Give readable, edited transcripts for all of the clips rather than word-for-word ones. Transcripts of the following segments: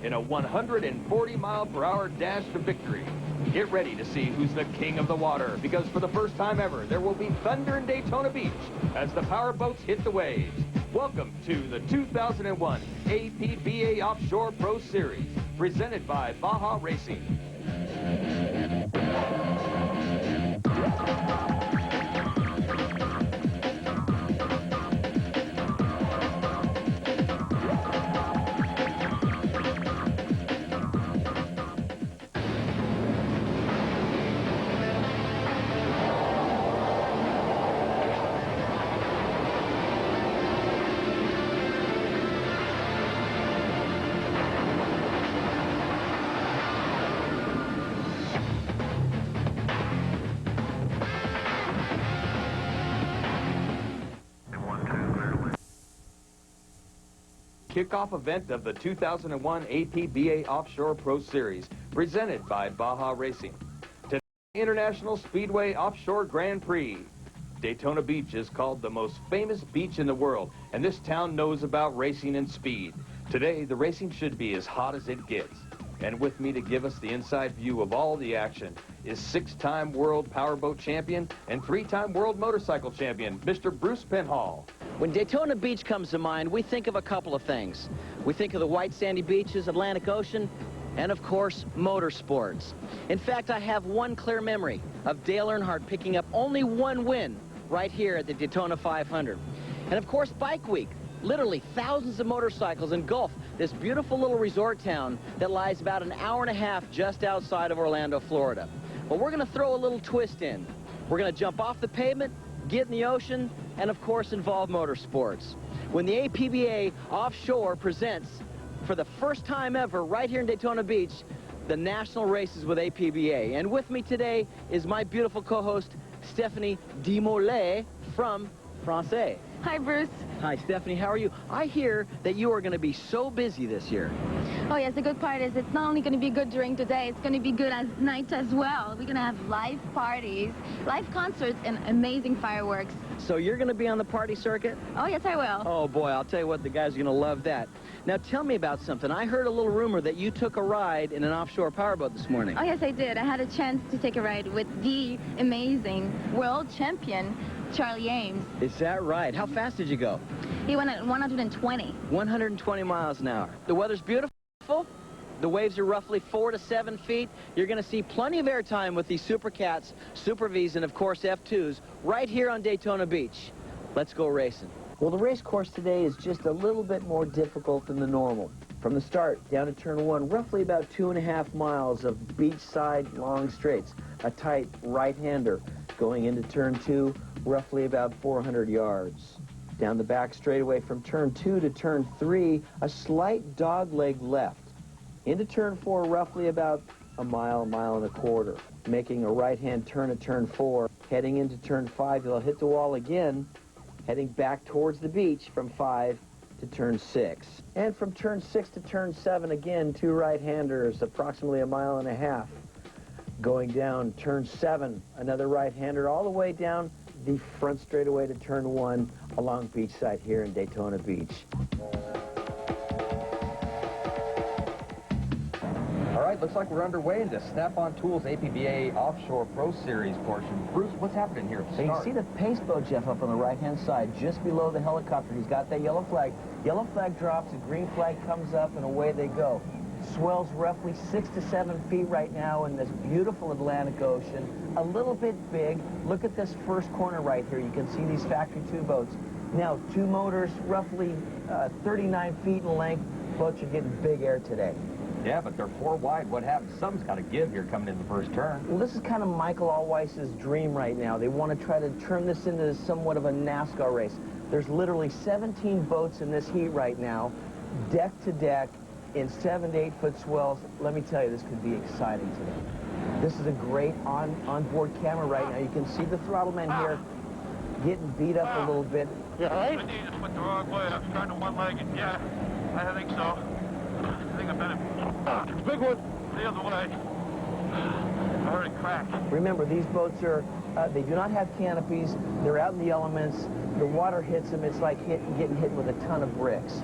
in a 140-mile-per-hour dash to victory. Get ready to see who's the king of the water, because for the first time ever, there will be thunder in Daytona Beach as the powerboats hit the waves. Welcome to the 2001 APBA Offshore Pro Series, presented by Baja Racing. Kickoff event of the 2001 APBA Offshore Pro Series, presented by Baja Racing. Today, International Speedway Offshore Grand Prix. Daytona Beach is called the most famous beach in the world, and this town knows about racing and speed. Today, the racing should be as hot as it gets. And with me to give us the inside view of all the action is 6-time world powerboat champion and 3-time world motorcycle champion, Mr. Bruce Penhall. When Daytona Beach comes to mind, we think of a couple of things. We think of the white sandy beaches, Atlantic Ocean, and of course, motorsports. In fact, I have one clear memory of Dale Earnhardt picking up only one win right here at the Daytona 500. And of course, Bike Week. Literally thousands of motorcycles engulf this beautiful little resort town that lies about an hour and a half just outside of Orlando, Florida. But we're going to throw a little twist in. We're going to jump off the pavement, get in the ocean, and of course involve motorsports. When the APBA Offshore presents, for the first time ever right here in Daytona Beach, the national races with APBA. And with me today is my beautiful co-host, Stephanie Demolay from Francais. Hi, Bruce. Hi, Stephanie. How are you? I hear that you are going to be so busy this year. Oh, yes. The good part is it's not only going to be good during the day, it's going to be good at night as well. We're going to have live parties, live concerts, and amazing fireworks. So you're going to be on the party circuit? Oh, yes, I will. Oh, boy. I'll tell you what, the guys are going to love that. Now, tell me about something. I heard a little rumor that you took a ride in an offshore powerboat this morning. Oh, yes, I did. I had a chance to take a ride with the amazing world champion, Charlie Ames. Is that right? How fast did you go? He went at 120. 120 miles an hour. The weather's beautiful. The waves are roughly 4 to 7 feet. You're going to see plenty of airtime with these Super Cats, Super Vs, and of course F2s right here on Daytona Beach. Let's go racing. Well, the race course today is just a little bit more difficult than the normal. From the start down to turn 1, roughly about 2.5 miles of beachside long straights. A tight right-hander. Going into turn 2, roughly about 400 yards. Down the back straightaway from turn 2 to turn 3, a slight dogleg left. Into turn 4, roughly about a mile and a quarter. Making a right-hand turn at turn 4. Heading into turn 5, you'll hit the wall again. Heading back towards the beach from 5 to turn 6. And from turn 6 to turn 7, again, 2 right-handers, approximately a mile and a half. Going down turn 7, another right-hander, all the way down the front straightaway to turn 1 along beachside here in Daytona Beach. All right, looks like we're underway in the Snap-on Tools APBA Offshore Pro Series portion. Bruce, what's happening here at the So you start? see the pace boat, Jeff, up on the right-hand side, just below the helicopter. He's got that yellow flag. Yellow flag drops, the green flag comes up, and away they go. Swells roughly 6 to 7 feet right now in this beautiful Atlantic Ocean. A little bit big. Look at this first corner right here. You can see these factory 2 boats. Now, 2 motors, roughly 39 feet in length. Boats are getting big air today. Yeah, but they're 4 wide. What happens? Something's got to give here coming in the first turn. Well, this is kind of Michael Allweiss's dream right now. They want to try to turn this into somewhat of a NASCAR race. There's literally 17 boats in this heat right now, deck to deck, in 7 to 8 foot swells. Let me tell you, this could be exciting today. This is a great onboard camera right now. You can see the throttle man here getting beat up a little bit. Yeah, right? I think you just went the wrong way. I was trying to one-leg it. Yeah, I think so. I think I better. Big one. The other way. I heard it crack. Remember, these boats are, they do not have canopies. They're out in the elements. The water hits them. It's like getting hit with a ton of bricks.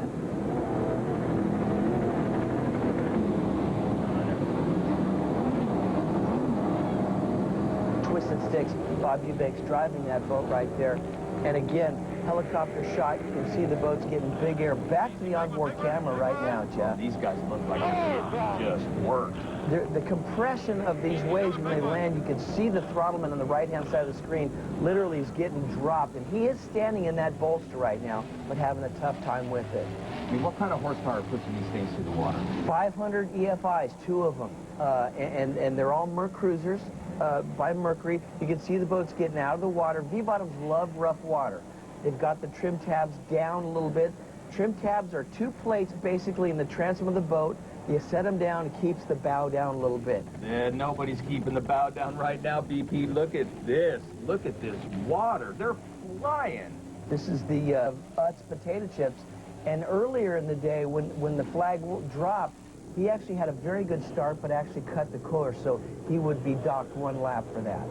sticks. Bob Eubank's driving that boat right there. And again, helicopter shot, you can see the boat's getting big air. Back to the onboard camera right now, Jeff. These guys look like they're just worked. The compression of these waves when they land, you can see the throttleman on the right-hand side of the screen literally is getting dropped. And he is standing in that bolster right now, but having a tough time with it. I mean, what kind of horsepower puts these things through the water? 500 EFIs, 2 of them. And they're all Merc Cruisers by Mercury. You can see the boats getting out of the water. V-bottoms love rough water. They've got the trim tabs down a little bit. Trim tabs are 2 plates basically in the transom of the boat. You set them down, it keeps the bow down a little bit. Yeah, nobody's keeping the bow down right now, BP. Look at this. Look at this water. They're flying. This is the Utz potato chips. And earlier in the day, when the flag dropped, he actually had a very good start, but actually cut the course, so he would be docked 1 lap for that.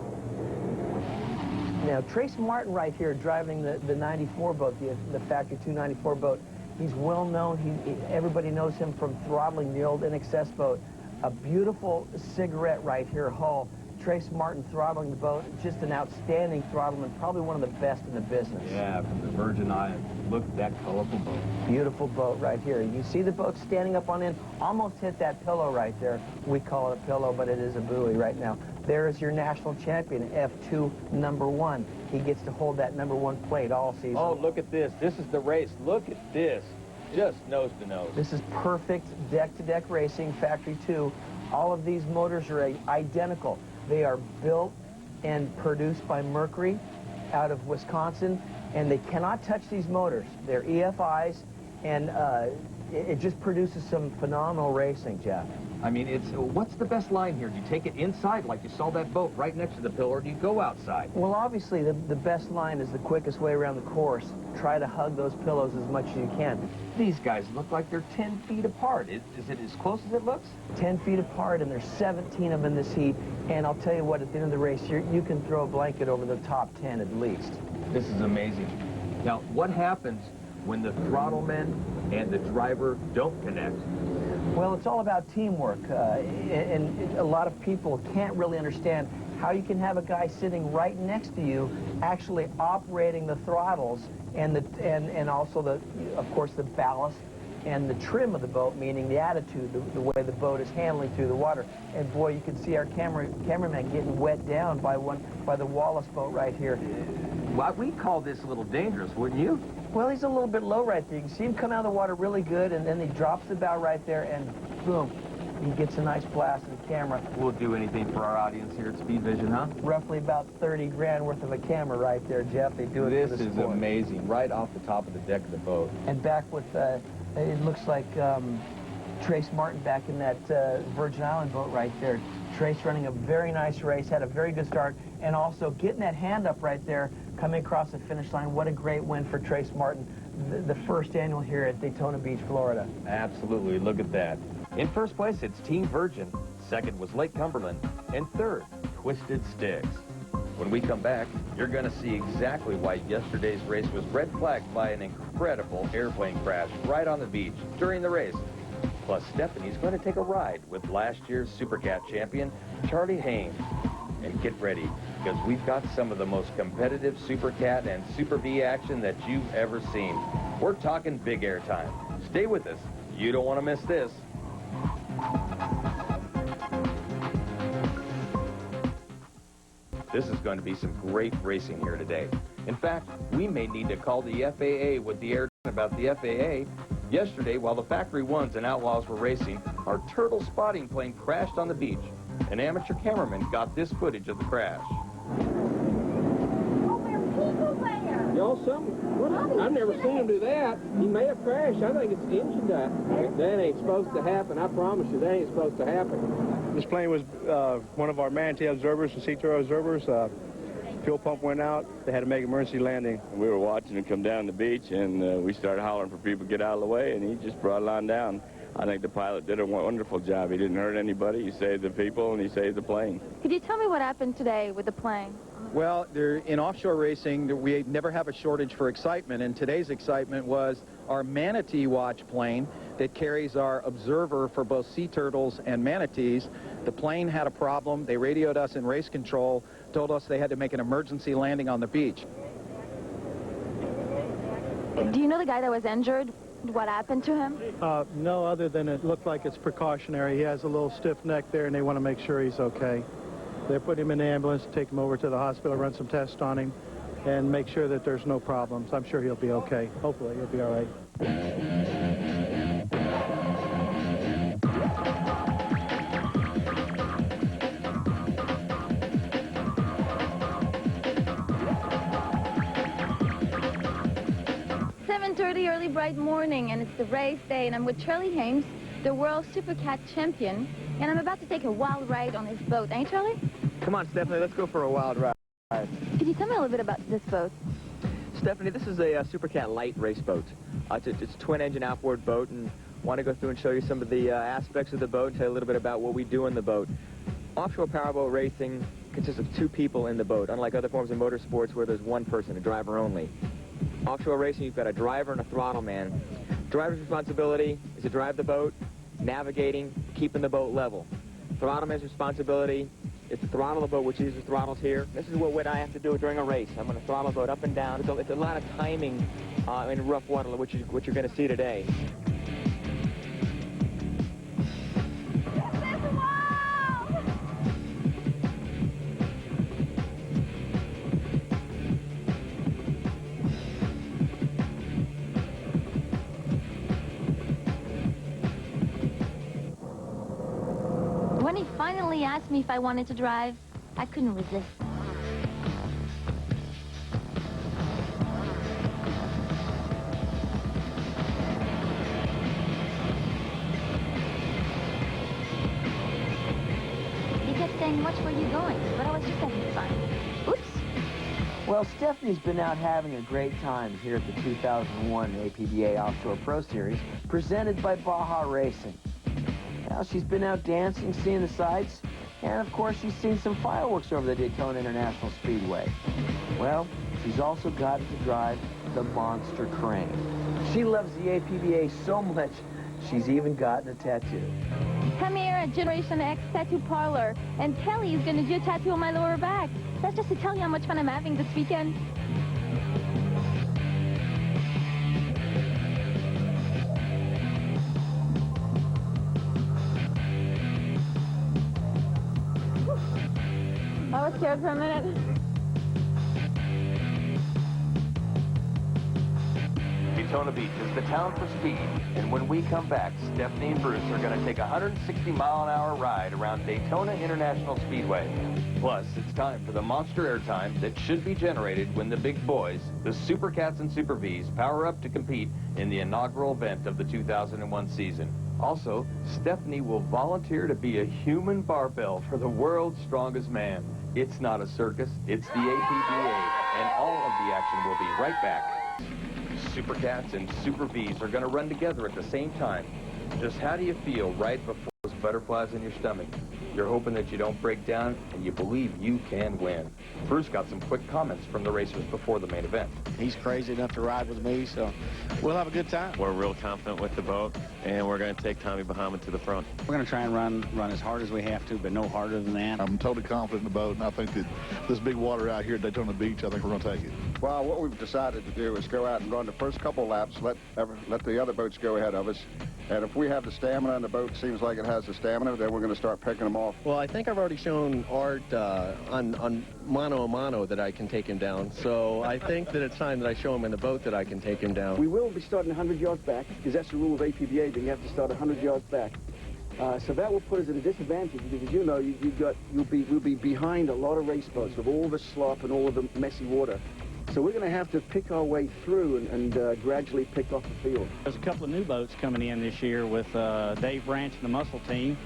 Now, Trace Martin right here driving the 94 boat, the Factory 294 boat. He's well known. Everybody knows him from throttling the old NXS boat. A beautiful cigarette right here, hull. Trace Martin throttling the boat. Just an outstanding throttleman, probably one of the best in the business. Yeah, from the Virgin Islands. Look at that colorful boat. Beautiful boat right here. You see the boat standing up on end, almost hit that pillow right there. We call it a pillow, but it is a buoy right now. There is your national champion, F2 #1. He gets to hold that #1 plate all season. Oh, look at this. This is the race. Look at this. Just nose to nose. This is perfect deck-to-deck racing, Factory 2. All of these motors are identical. They are built and produced by Mercury out of Wisconsin, and they cannot touch these motors. They're EFIs, and it just produces some phenomenal racing, Jeff. I mean, what's the best line here? Do you take it inside like you saw that boat right next to the pillar, or do you go outside? Well, obviously, the best line is the quickest way around the course. Try to hug those pillows as much as you can. These guys look like they're 10 feet apart. Is it as close as it looks? 10 feet apart, and there's 17 of them in this heat. And I'll tell you what, at the end of the race, you can throw a blanket over the top 10 at least. This is amazing. Now, what happens when the throttleman and the driver don't connect? Well, it's all about teamwork, and a lot of people can't really understand how you can have a guy sitting right next to you actually operating the throttles and also of course the ballast and the trim of the boat, meaning the attitude, the way the boat is handling through the water. And boy, you can see our cameraman getting wet down by the Wallace boat right here. Well, we'd call this a little dangerous, wouldn't you? Well, he's a little bit low right there. You can see him come out of the water really good, and then he drops the bow right there, and boom, he gets a nice blast of the camera. We'll do anything for our audience here at Speed Vision, huh? Roughly about 30 grand worth of a camera right there, Jeff. They do it for the sport. This is amazing, right off the top of the deck of the boat. And back with, it looks like Trace Martin back in that Virgin Island boat right there. Trace running a very nice race, had a very good start, and also getting that hand up right there, coming across the finish line. What a great win for Trace Martin, the first annual here at Daytona Beach, Florida. Absolutely, look at that. In first place, it's Team Virgin. Second was Lake Cumberland. And third, Twisted Sticks. When we come back, you're going to see exactly why yesterday's race was red flagged by an incredible airplane crash right on the beach during the race. Plus, Stephanie's going to take a ride with last year's Supercat champion, Charlie Haynes. And get ready, because we've got some of the most competitive Supercat and Super V action that you've ever seen. We're talking big air time. Stay with us. You don't want to miss this. This is going to be some great racing here today. In fact, we may need to call the FAA with the air about the FAA. Yesterday, while the Factory 1s and Outlaws were racing, our turtle spotting plane crashed on the beach. An amateur cameraman got this footage of the crash. Y'all, I've never seen him do that. He may have crashed. I think it's the engine died. That ain't supposed to happen. I promise you, that ain't supposed to happen. This plane was one of our manatee observers and sea turtle observers. Fuel pump went out. They had to make emergency landing. We were watching him come down the beach, and we started hollering for people to get out of the way, and he just brought it on down. I think the pilot did a wonderful job. He didn't hurt anybody. He saved the people, and he saved the plane. Could you tell me what happened today with the plane? Well, in offshore racing, we never have a shortage for excitement, and today's excitement was our Manatee Watch plane that carries our observer for both sea turtles and manatees. The plane had a problem. They radioed us in race control, told us they had to make an emergency landing on the beach. Do you know the guy that was injured? What happened to him? No, other than it looked like it's precautionary. He has a little stiff neck there, and they want to make sure he's okay. They put him in the ambulance, take him over to the hospital, run some tests on him, and make sure that there's no problems. I'm sure he'll be okay. Hopefully, he'll be all right. 7:30 early bright morning, and it's the race day, and I'm with Charlie Hames, the world supercat champion, and I'm about to take a wild ride on his boat. Ain't Charlie? Come on, Stephanie, let's go for a wild ride. Could you tell me a little bit about this boat? Stephanie, this is a supercat light race boat. It's a twin-engine outboard boat, and want to go through and show you some of the aspects of the boat and tell you a little bit about what we do in the boat. Offshore powerboat racing consists of 2 people in the boat, unlike other forms of motorsports where there's 1 person, a driver only. Offshore racing, you've got a driver and a throttle man. Driver's responsibility is to drive the boat, navigating, keeping the boat level. Throttle man's responsibility is to throttle the boat, which is the throttles here. This is what I have to do during a race. I'm going to throttle the boat up and down. It's a lot of timing in rough water, which you're going to see today. When he finally asked me if I wanted to drive, I couldn't resist. He kept saying, "Watch where you're going," but I was just having fun. Oops. Well, Stephanie's been out having a great time here at the 2001 APBA Offshore Pro Series, presented by Baja Racing. Now, she's been out dancing, seeing the sights, and of course she's seen some fireworks over the Daytona International Speedway. Well, she's also gotten to drive the monster crane. She loves the APBA so much, she's even gotten a tattoo. Come here at Generation X Tattoo Parlor, and Kelly is going to do a tattoo on my lower back. That's just to tell you how much fun I'm having this weekend. I was scared for a minute. Daytona Beach is the town for speed, and when we come back, Stephanie and Bruce are going to take a 160-mile-an-hour ride around Daytona International Speedway. Plus, it's time for the monster airtime that should be generated when the big boys, the Supercats and Super Vs, power up to compete in the inaugural event of the 2001 season. Also, Stephanie will volunteer to be a human barbell for the world's strongest man. It's not a circus, it's the APBA, and all of the action will be right back. Supercats and Super Vs are going to run together at the same time. Just how do you feel right before those butterflies in your stomach? You're hoping that you don't break down, and you believe you can win. Bruce got some quick comments from the racers before the main event. He's crazy enough to ride with me, so we'll have a good time. We're real confident with the boat, and we're going to take Tommy Bahama to the front. We're going to try and run as hard as we have to, but no harder than that. I'm totally confident in the boat, and I think that this big water out here at Daytona Beach, I think we're going to take it. Well, what we've decided to do is go out and run the first couple laps, let the other boats go ahead of us. And if we have the stamina and the boat seems like it has the stamina, then we're going to start picking them off. Well, I think I've already shown Art on mano a mano that I can take him down. So I think that it's time that I show him in the boat that I can take him down. We will be starting 100 yards back, because that's the rule of APBA, that you have to start 100 yards back. So that will put us at a disadvantage, because you know we'll be behind a lot of race boats with all the slop and all of the messy water. So we're going to have to pick our way through and gradually pick off the field. There's a couple of new boats coming in this year with Dave Branch and the Muscle Team.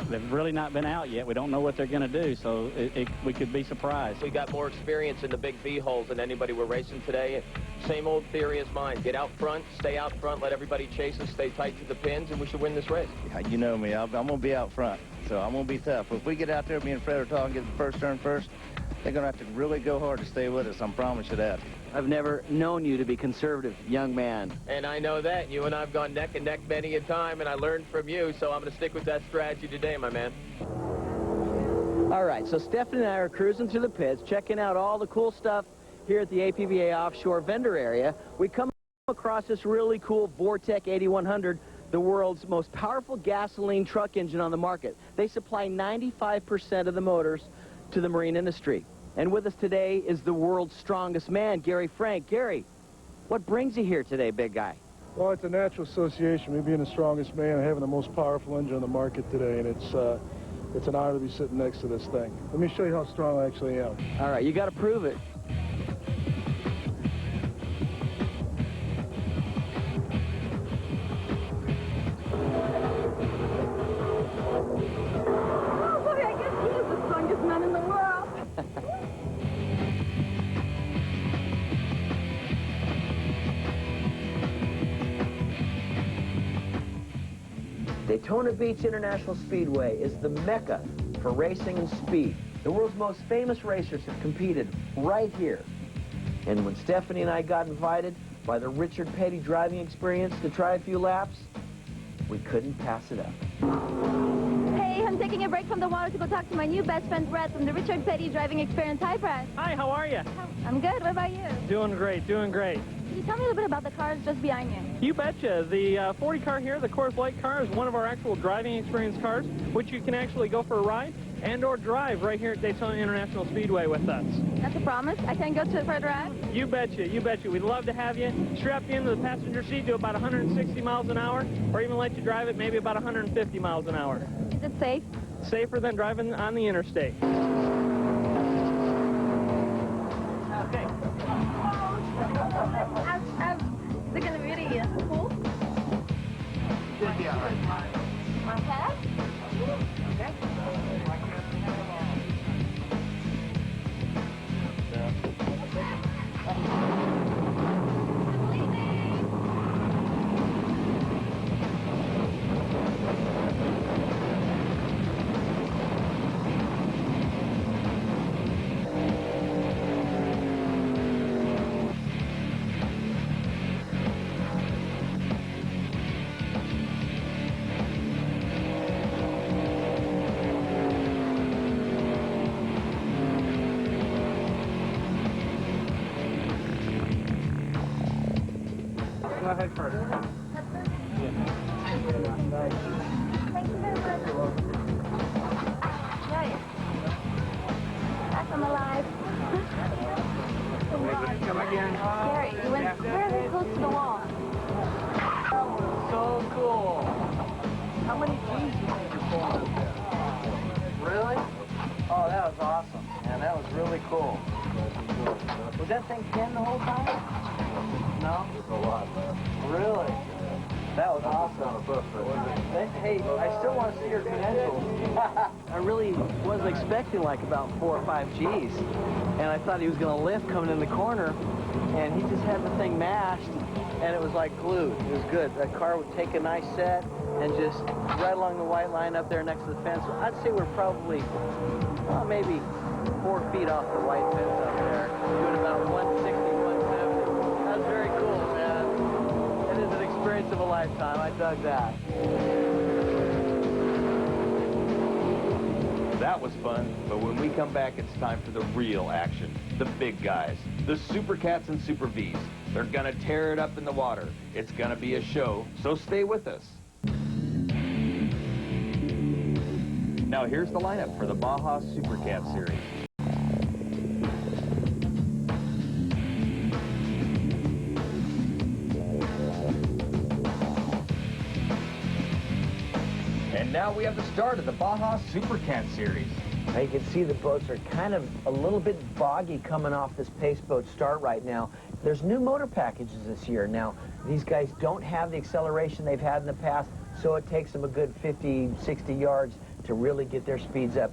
They've really not been out yet. We don't know what they're going to do, so we could be surprised. We got more experience in the big V holes than anybody we're racing today. Same old theory as mine. Get out front, stay out front, let everybody chase us, stay tight to the pins, and we should win this race. You know me, I'm going to be out front, so I'm going to be tough. If we get out there, me and Fred are talking, get the first turn first, they're going to have to really go hard to stay with us, I promise you that. I've never known you to be conservative, young man. And I know that. You and I have gone neck and neck many a time, and I learned from you, so I'm going to stick with that strategy today, my man. All right, so Stephanie and I are cruising through the pits, checking out all the cool stuff here at the APBA offshore vendor area. We come across this really cool Vortec 8100, the world's most powerful gasoline truck engine on the market. They supply 95% of the motors to the marine industry. And with us today is the world's strongest man, Gary Frank. Gary, what brings you here today, big guy? Well, it's a natural association. Me being the strongest man and having the most powerful engine on the market today, and it's an honor to be sitting next to this thing. Let me show you how strong I actually am. All right, you got to prove it. Oh, boy, I guess he is the strongest man in the world. Daytona Beach International Speedway is the mecca for racing and speed. The world's most famous racers have competed right here. And when Stephanie and I got invited by the Richard Petty driving experience to try a few laps, we couldn't pass it up. Hey, I'm taking a break from the water to go talk to my new best friend, Brett, from the Richard Petty driving experience. Hi, Brett. Hi, how are you? I'm good. What about you? Doing great, doing great. Can you tell me a little bit about the cars just behind you? You betcha. The 40 car here, the Coors Light car, is one of our actual driving experience cars, which you can actually go for a ride and or drive right here at Daytona International Speedway with us. That's a promise. I can go to for a drive? You betcha, you betcha. We'd love to have you. Strap you into the passenger seat to about 160 miles an hour, or even let you drive it maybe about 150 miles an hour. Is it safe? Safer than driving on the interstate. Okay. Is it going to be really cool? Should be all right. My head? Okay. Go ahead first. Thank you very much. Nice. I'm alive. Come again. Gary, you went really close to the wall. So cool. How many G's you think you're pulling? Really? Oh, that was awesome. Man, that was really cool. Was that thing pinned the whole time? No? A lot, man. Really? That was awesome. Hey, I still want to see your credentials. I really wasn't expecting like about 4 or 5 G's. And I thought he was going to lift coming in the corner. And he just had the thing mashed. And it was like glued. It was good. That car would take a nice set and just right along the white line up there next to the fence. I'd say we're probably, well, maybe 4 feet off the white fence up there. Doing about 160, 170. That's very cool, man. It is an experience of a lifetime. I dug that. That was fun, but when we come back, it's time for the real action. The big guys, the Super Cats and Super Vs. They're gonna tear it up in the water. It's gonna be a show, so stay with us. Now here's the lineup for the Baja Super Cat Series. And now we have the start of the Baja Super Cat Series. Now you can see the boats are kind of a little bit boggy coming off this pace boat start right now. There's new motor packages this year. Now, these guys don't have the acceleration they've had in the past, so it takes them a good 50, 60 yards to really get their speeds up.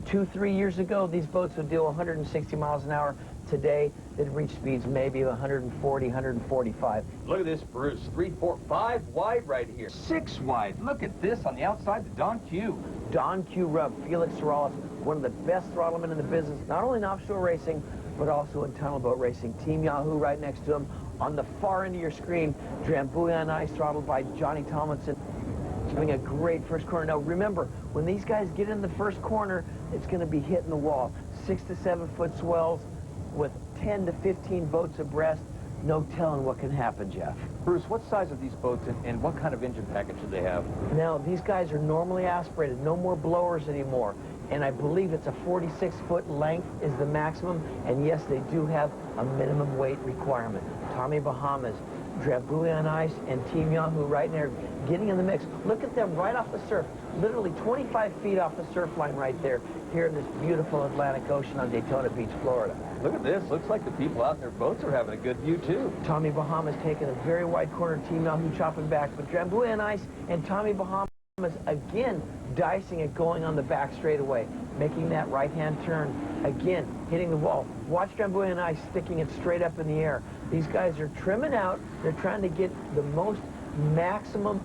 2, 3 years ago, these boats would do 160 miles an hour. Today, they'd reach speeds maybe 140, 145. Look at this, Bruce. 3, 4, 5 wide right here. 6 wide. Look at this on the outside, the Don Q. Don Q Rub, Felix Sorrellis, one of the best throttlemen in the business, not only in offshore racing, but also in tunnel boat racing. Team Yahoo right next to him. On the far end of your screen, Drambuie on ice, throttled by Johnny Tomlinson. Having a great first corner. Now remember, when these guys get in the first corner, it's going to be hitting the wall. 6 to 7 foot swells with 10 to 15 boats abreast. No telling what can happen, Jeff. Bruce, what size are these boats and what kind of engine package do they have? Now, these guys are normally aspirated. No more blowers anymore. And I believe it's a 46-foot length is the maximum. And yes, they do have a minimum weight requirement. Tommy Bahamas, Drambuie on ice, and Team Yahoo right there getting in the mix. Look at them right off the surf, literally 25 feet off the surf line right there, here in this beautiful Atlantic Ocean on Daytona Beach, Florida. Look at this. Looks like the people out in their boats are having a good view, too. Tommy Bahamas taking a very wide corner, Team Yahoo chopping back, but Drambuie on ice and Tommy Bahamas again dicing it, going on the back straightaway, making that right-hand turn, again hitting the wall. Watch Drambuie on ice sticking it straight up in the air. These guys are trimming out. They're trying to get the most maximum.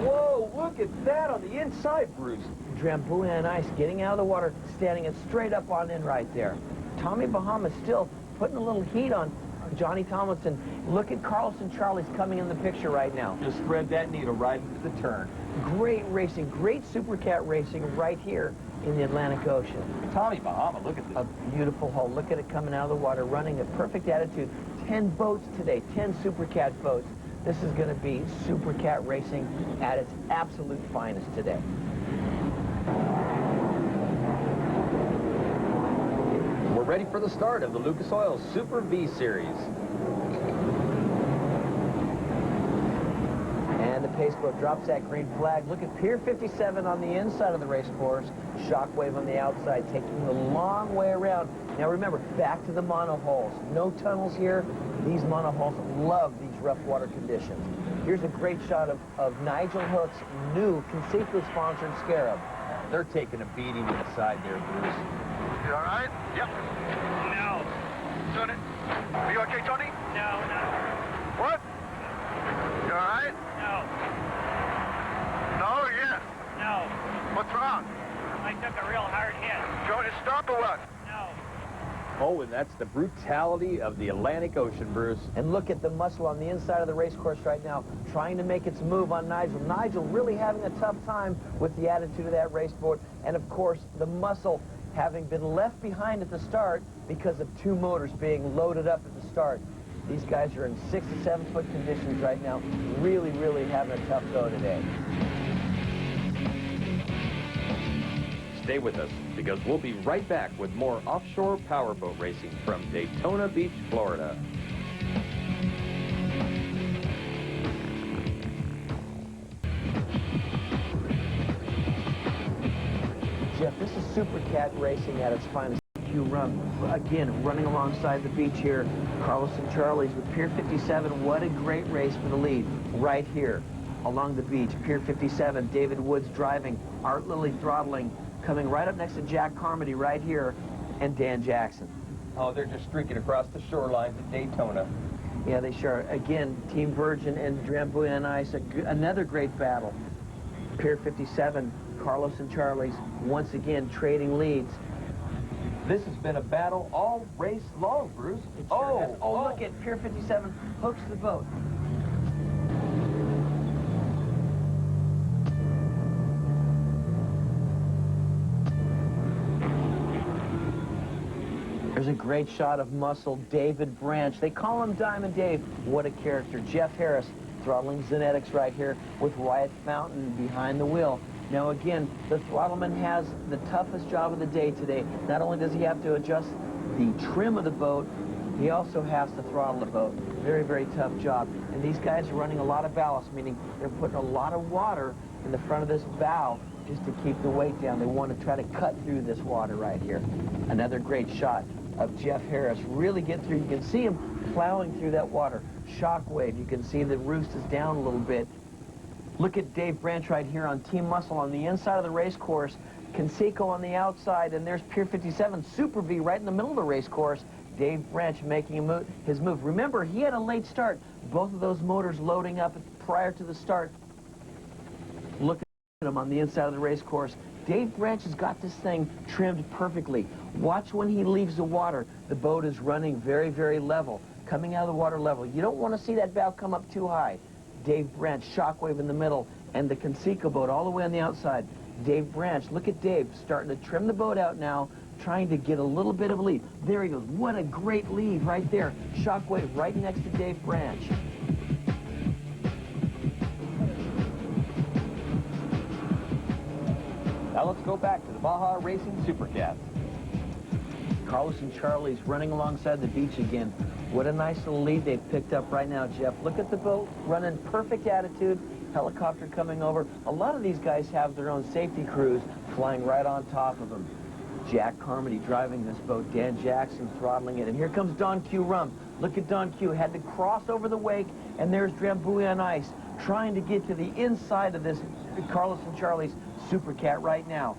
Whoa, look at that on the inside, Bruce. Drambuie on ice getting out of the water, standing it straight up on in right there. Tommy Bahamas still putting a little heat on Johnny Tomlinson. Look at Carlson Charlie's coming in the picture right now. Just thread that needle right into the turn. Great racing, great Supercat racing right here in the Atlantic Ocean. Tommy Bahama, look at this. A beautiful hull. Look at it coming out of the water, running a perfect attitude. 10 boats today, 10 Supercat boats. This is going to be Supercat racing at its absolute finest today. We're ready for the start of the Lucas Oil Super V Series. And the pace boat drops that green flag. Look at Pier 57 on the inside of the race course. Shockwave on the outside, taking the long way around. Now remember, back to the monohulls. No tunnels here. These monohulls love these rough water conditions. Here's a great shot of Nigel Hook's new Conseco-sponsored Scarab. They're taking a beating to the side there, Bruce. You all right? Yep. No. Doing it. Are you okay, Tony? No, no. What? You all right? No. No, yes. No. What's wrong? I took a real hard hit. Going to stop or what? No. Oh, and that's the brutality of the Atlantic Ocean, Bruce. And look at the muscle on the inside of the race course right now, trying to make its move on Nigel. Nigel really having a tough time with the attitude of that race boat. And, of course, the muscle having been left behind at the start because of 2 motors being loaded up at the start. These guys are in 6 to 7 foot conditions right now, really, really having a tough go today. Stay with us, because we'll be right back with more offshore powerboat racing from Daytona Beach, Florida. Jeff, this is Supercat racing at its finest. Q run. Again, running alongside the beach here. Carlos and Charlie's with Pier 57. What a great race for the lead. Right here along the beach. Pier 57, David Woods driving. Art Lilly throttling. Coming right up next to Jack Carmody right here. And Dan Jackson. Oh, they're just streaking across the shoreline to Daytona. Yeah, they sure. Again, Team Virgin and Drambuie on ice. Another great battle. Pier 57, Carlos and Charlie's once again trading leads. This has been a battle all race long, Bruce. Look at Pier 57 hooks the boat. There's a great shot of muscle David Branch. They call him Diamond Dave. What a character. Jeff Harris throttling Zenetics right here with Wyatt Fountain behind the wheel. Now again, the throttleman has the toughest job of the day today. Not only does he have to adjust the trim of the boat, he also has to throttle the boat. Very, very tough job. And these guys are running a lot of ballast, meaning they're putting a lot of water in the front of this bow just to keep the weight down. They want to try to cut through this water right here. Another great shot of Jeff Harris really get through. You can see him plowing through that water. Shockwave. You can see the roost is down a little bit. Look at Dave Branch right here on Team Muscle on the inside of the race course. Conseco on the outside, and there's Pier 57 Super V right in the middle of the race course. Dave Branch making his move. Remember, he had a late start. Both of those motors loading up prior to the start. Look him on the inside of the race course. Dave Branch has got this thing trimmed perfectly. Watch when he leaves the water. The boat is running very, very level, coming out of the water level. You don't want to see that bow come up too high. Dave Branch, Shockwave in the middle, and the Conseco boat all the way on the outside. Dave Branch, look at Dave, starting to trim the boat out now, trying to get a little bit of a lead. There he goes. What a great lead right there. Shockwave right next to Dave Branch. Now let's go back to the Baja Racing Supercats. Carlos and Charlie's running alongside the beach again. What a nice little lead they've picked up right now, Jeff. Look at the boat running perfect attitude. Helicopter coming over. A lot of these guys have their own safety crews flying right on top of them. Jack Carmody driving this boat. Dan Jackson throttling it. And here comes Don Q. Rum. Look at Don Q. Had to cross over the wake, and there's Drambuie on ice, trying to get to the inside of this Carlos and Charlie's Supercat right now.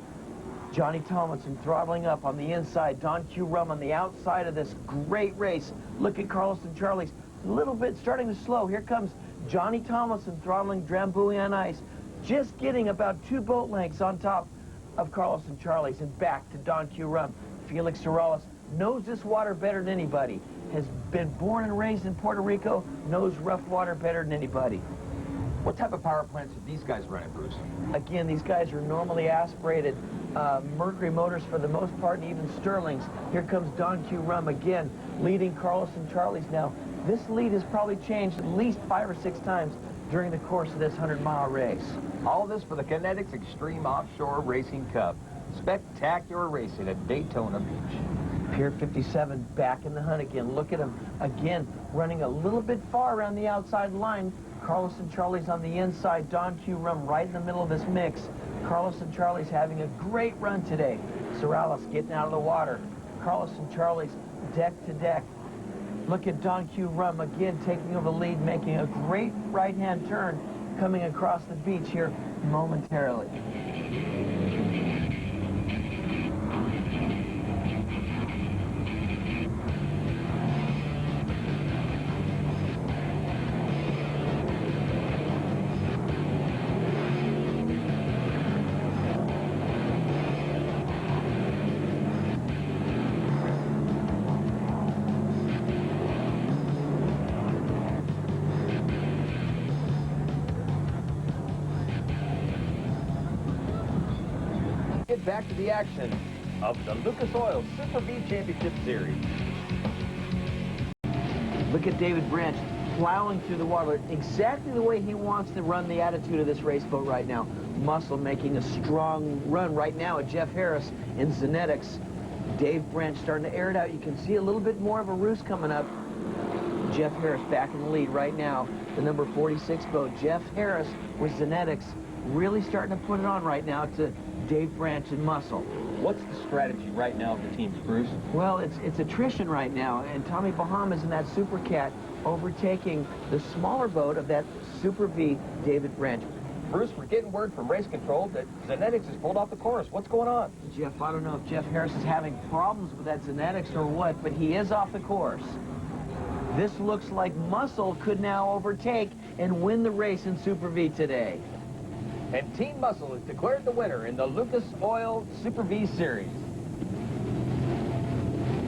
Johnny Tomlinson throttling up on the inside. Don Q. Rum on the outside of this great race. Look at Carlos and Charlie's. A little bit starting to slow. Here comes Johnny Tomlinson throttling Drambuie on ice. Just getting about 2 boat lengths on top of Carlos and Charlie's, and back to Don Q. Rum. Felix Sorales knows this water better than anybody. Has been born and raised in Puerto Rico, knows rough water better than anybody. What type of power plants are these guys running, Bruce? Again, these guys are normally aspirated Mercury motors for the most part, and even Sterlings. Here comes Don Q. Rum again, leading Carlos and Charlie's now. This lead has probably changed at least 5 or 6 times during the course of this 100-mile race. All this for the Kinetics Extreme Offshore Racing Cup. Spectacular racing at Daytona Beach. Pier 57 back in the hunt again. Look at him again, running a little bit far around the outside line. Carlos and Charlie's on the inside. Don Q. Rum right in the middle of this mix. Carlos and Charlie's having a great run today. Sorales getting out of the water. Carlos and Charlie's deck to deck. Look at Don Q. Rum again taking over the lead, making a great right-hand turn, coming across the beach here momentarily. Get back to the action of the Lucas Oil Super V Championship Series. Look at David Branch plowing through the water exactly the way he wants to run the attitude of this race boat right now. Muscle making a strong run right now at Jeff Harris in Zenetics. Dave Branch starting to air it out. You can see a little bit more of a roost coming up. Jeff Harris back in the lead right now. The number 46 boat. Jeff Harris with Zenetics really starting to put it on right now to Dave Branch and Muscle. What's the strategy right now of the teams, Bruce? Well, it's attrition right now, and Tommy Bahamas in that Supercat overtaking the smaller boat of that Super V, David Branch. Bruce, we're getting word from race control that Zenetics has pulled off the course. What's going on? Jeff, I don't know if Jeff Harris is having problems with that Zenetics or what, but he is off the course. This looks like Muscle could now overtake and win the race in Super V today. And Team Muscle is declared the winner in the Lucas Oil Super V Series.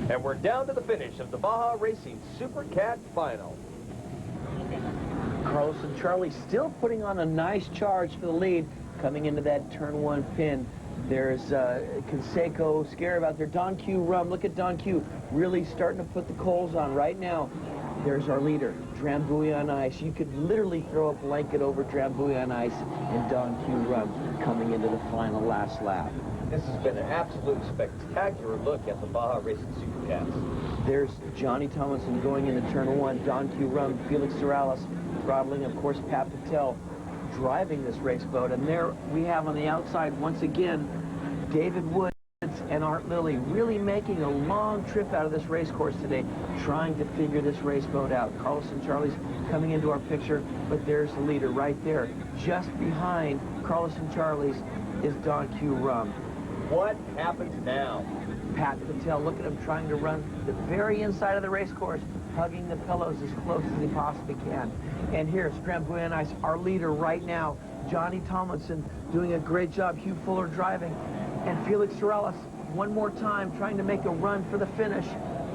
And we're down to the finish of the Baja Racing Supercat Final. Carlos and Charlie still putting on a nice charge for the lead, coming into that turn 1 pin. There's Conseco, Scarab out there. Don Q. Rum, look at Don Q. Really starting to put the coals on right now. There's our leader, Drambuie on ice. You could literally throw a blanket over Drambuie on ice and Don Q. Rum coming into the final last lap. This has been an absolute spectacular look at the Baja Racing Supercats. There's Johnny Tomlinson going into turn 1. Don Q. Rum, Felix Sorales throttling, of course, Pat Patel driving this race boat. And there we have on the outside, once again, David Woods and Art Lilly really making a long trip out of this race course today, trying to figure this race boat out. Carlos and Charlie's coming into our picture, but there's the leader right there. Just behind Carlos and Charlie's is Don Q. Rum. What happens now? Pat Patel, look at him trying to run the very inside of the race course, hugging the pillows as close as he possibly can. And here's Drambuie on ice, our leader right now, Johnny Tomlinson doing a great job, Hugh Fuller driving, and Felix Sorellis one more time trying to make a run for the finish.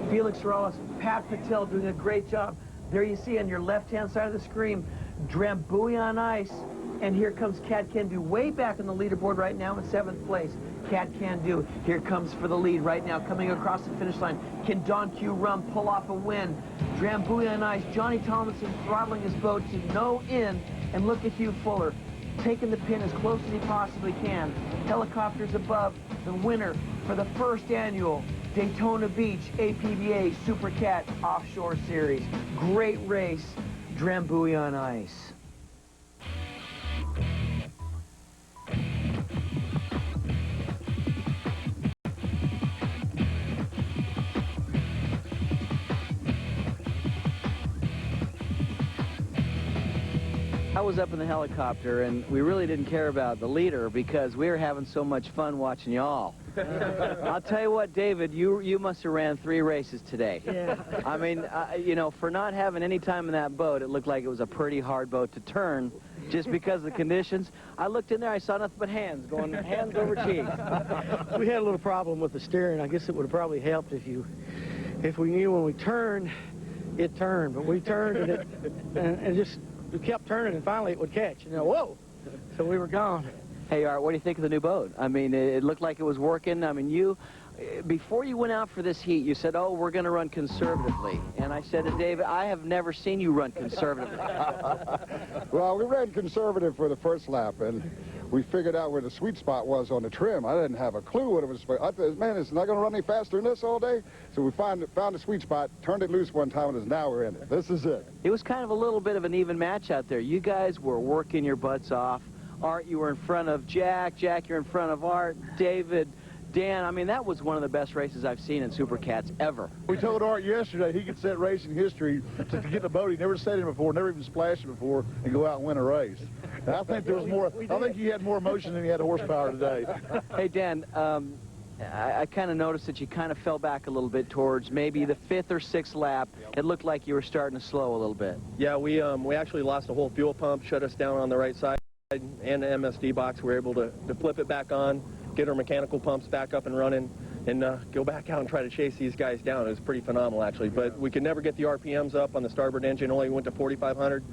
Felix Sorellis, Pat Patel doing a great job. There you see on your left-hand side of the screen, Drambuie on ice, and here comes Cat Can Do way back on the leaderboard right now in 7th place. Cat Can Do, here comes for the lead right now, coming across the finish line. Can Don Q Rum pull off a win? Drambuie on ice, Johnny Tomlinson throttling his boat to no end, and look at Hugh Fuller, taking the pin as close as he possibly can. Helicopters above, the winner for the first annual Daytona Beach APBA Super Cat Offshore Series. Great race, Drambuie on ice. I was up in the helicopter, and we really didn't care about the leader because we were having so much fun watching y'all. I'll tell you what, David, you must have ran 3 races today. Yeah. I mean, you know, for not having any time in that boat, it looked like it was a pretty hard boat to turn just because of the conditions. I looked in there, I saw nothing but hands going hands over cheeks. We had a little problem with the steering. I guess it would have probably helped if we knew when we turned, it turned. But we turned and just we kept turning, and finally it would catch. You know, whoa! So we were gone. Hey, Art, what do you think of the new boat? I mean, it looked like it was working. I mean, before you went out for this heat, you said, oh, we're going to run conservatively. And I said to David, I have never seen you run conservatively. Well, we ran conservative for the first lap, and we figured out where the sweet spot was on the trim. I didn't have a clue what it was. I thought, man, it's not going to run any faster than this all day. So we found the sweet spot, turned it loose one time, and now we're in it. This is it. It was kind of a little bit of an even match out there. You guys were working your butts off. Art, you were in front of Jack. Jack, you're in front of Art. David, Dan, I mean, that was one of the best races I've seen in Super Cats ever. We told Art yesterday he could set racing history to get in a boat. He never set it before, never even splashed it before, and go out and win a race. And I think there was more. I think he had more emotion than he had horsepower today. Hey, Dan, I kind of noticed that you kind of fell back a little bit towards maybe the 5th or 6th lap. It looked like you were starting to slow a little bit. Yeah, we actually lost a whole fuel pump, shut us down on the right side, and the MSD box. We were able to flip it back on, get our mechanical pumps back up and running, and go back out and try to chase these guys down. It was pretty phenomenal, actually. But we could never get the RPMs up on the starboard engine. Only went to 4,500.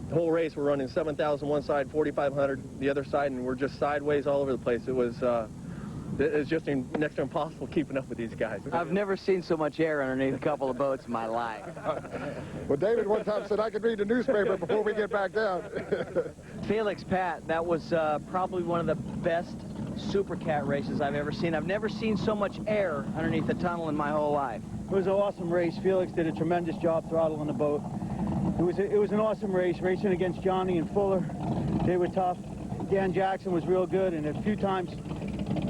The whole race, we're running 7,000 one side, 4,500 the other side, and we're just sideways all over the place. It was just next to impossible keeping up with these guys. I've never seen so much air underneath a couple of boats in my life. Well, David one time said I could read the newspaper before we get back down. Felix, Pat, that was probably one of the best Super Cat races I've ever seen. I've never seen so much air underneath the tunnel in my whole life. It was an awesome race. Felix did a tremendous job throttling the boat. It was an awesome race, racing against Johnny and Fuller. They were tough. Dan Jackson was real good, and a few times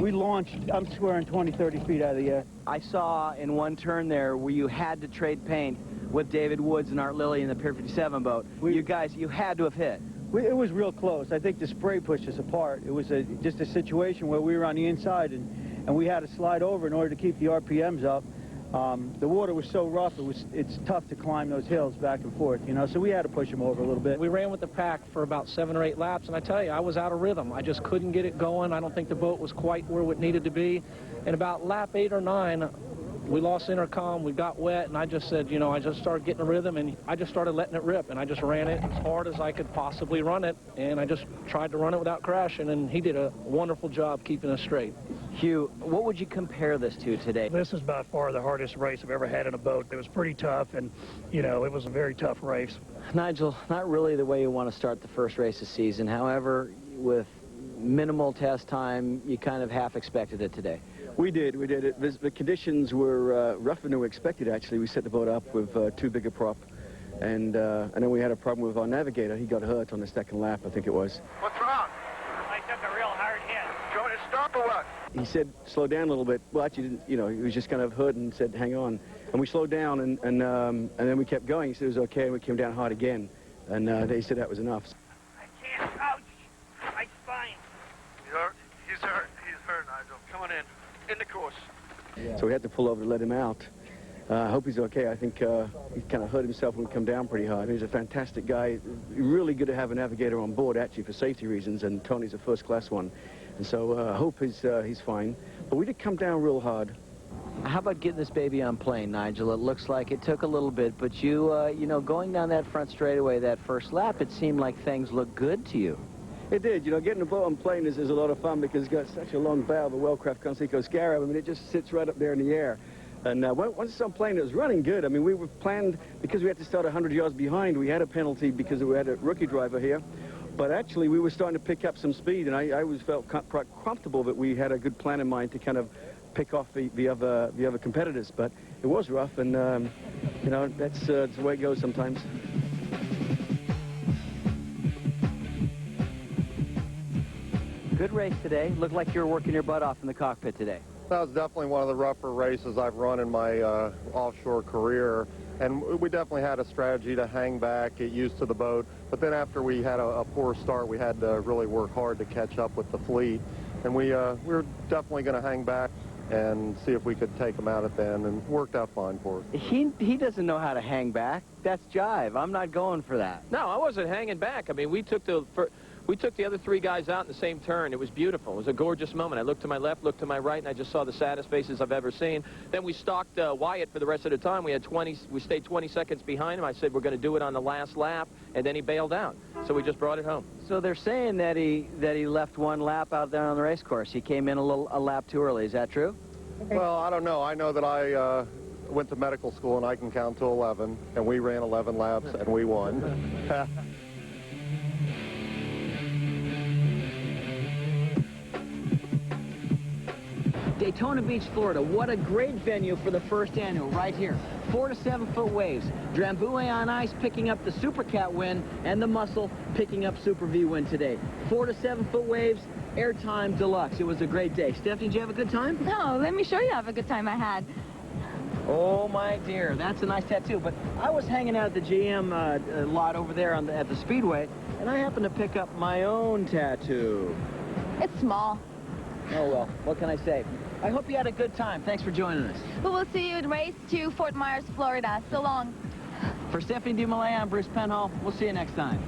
we launched, I'm swearing, 20, 30 feet out of the air. I saw in one turn there where you had to trade paint with David Woods and Art Lilly in the Pier 57 boat. You guys, you had to have hit. It was real close. I think the spray pushed us apart. It was just a situation where we were on the inside, and we had to slide over in order to keep the RPMs up. The water was so rough, it's tough to climb those hills back and forth, you know, so we had to push them over a little bit. We ran with the pack for about 7 or 8 laps, and I tell you, I was out of rhythm. I just couldn't get it going. I don't think the boat was quite where it needed to be. And about lap 8 or 9, we lost intercom, we got wet, and I just said, you know, I just started getting a rhythm, and I just started letting it rip, and I just ran it as hard as I could possibly run it, and I just tried to run it without crashing, and he did a wonderful job keeping us straight. Hugh, what would you compare this to today? This is by far the hardest race I've ever had in a boat. It was pretty tough, and, you know, it was a very tough race. Nigel, not really the way you want to start the first race of the season. However, with minimal test time, you kind of half expected it today. We did. The conditions were rougher than we expected, actually. We set the boat up with too big a prop, and then we had a problem with our navigator. He got hurt on the 2nd lap, I think it was. What's wrong? I took a real hard hit. Do you want to stop or what? He said, slow down a little bit. Well, actually, didn't, you know, he was just kind of hurt and said, hang on. And we slowed down, and then we kept going. He said it was okay, and we came down hard again. And they said that was enough. I can't. Ouch! My spine. He's hurt. He's hurt. He's hurt, Nigel. Come on in. In the course. So we had to pull over to let him out. I hope he's okay. I think he kind of hurt himself when he come down pretty hard. He's a fantastic guy. Really good to have a navigator on board, actually, for safety reasons, and Tony's a first-class one. And so I hope he's fine. But we did come down real hard. How about getting this baby on plane, Nigel? It looks like it took a little bit, but you know, going down that front straightaway that first lap, it seemed like things looked good to you. It did. You know, getting the boat on plane is a lot of fun because it's got such a long bow, the Wellcraft Conseco Scarab. I mean, it just sits right up there in the air. And once it's on plane, it was running good. I mean, we were planned, because we had to start 100 yards behind, we had a penalty because we had a rookie driver here. But actually, we were starting to pick up some speed, and I always felt quite comfortable that we had a good plan in mind to kind of pick off the other competitors. But it was rough, and you know, that's the way it goes sometimes. Good race today. Looked like you were working your butt off in the cockpit today. That was definitely one of the rougher races I've run in my offshore career. And we definitely had a strategy to hang back, get used to the boat. But then after we had a poor start, we had to really work hard to catch up with the fleet. And we were definitely going to hang back and see if we could take them out at the end, and worked out fine for us. He doesn't know how to hang back. That's jive. I'm not going for that. No, I wasn't hanging back. I mean, we took the other three guys out in the same turn. It was beautiful. It was a gorgeous moment. I looked to my left, looked to my right, and I just saw the saddest faces I've ever seen. Then we stalked Wyatt for the rest of the time. We stayed 20 seconds behind him. I said, we're going to do it on the last lap, and then he bailed out. So we just brought it home. So they're saying that he left one lap out there on the race course. He came in a lap too early. Is that true? Well, I don't know. I know that I went to medical school, and I can count to 11, and we ran 11 laps, and we won. Daytona Beach, Florida. What a great venue for the first annual right here. 4 to 7 foot waves. Drambuie on ice picking up the Super Cat win, and the Muscle picking up Super V win today. 4 to 7 foot waves, airtime deluxe. It was a great day. Stephanie, did you have a good time? No, let me show you how a good time I had. Oh my dear, that's a nice tattoo. But I was hanging out at the GM lot over there at the Speedway, and I happened to pick up my own tattoo. It's small. Oh well, what can I say? I hope you had a good time. Thanks for joining us. But we'll see you at Race 2, Fort Myers, Florida. So long. For Stephanie DeMolay, I'm Bruce Penhall. We'll see you next time.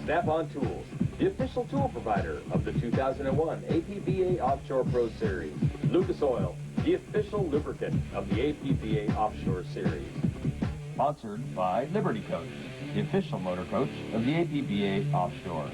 Snap-on Tools, the official tool provider of the 2001 APBA Offshore Pro Series. Lucas Oil, the official lubricant of the APBA Offshore Series. Sponsored by Liberty Coach, the official motor coach of the APBA Offshore.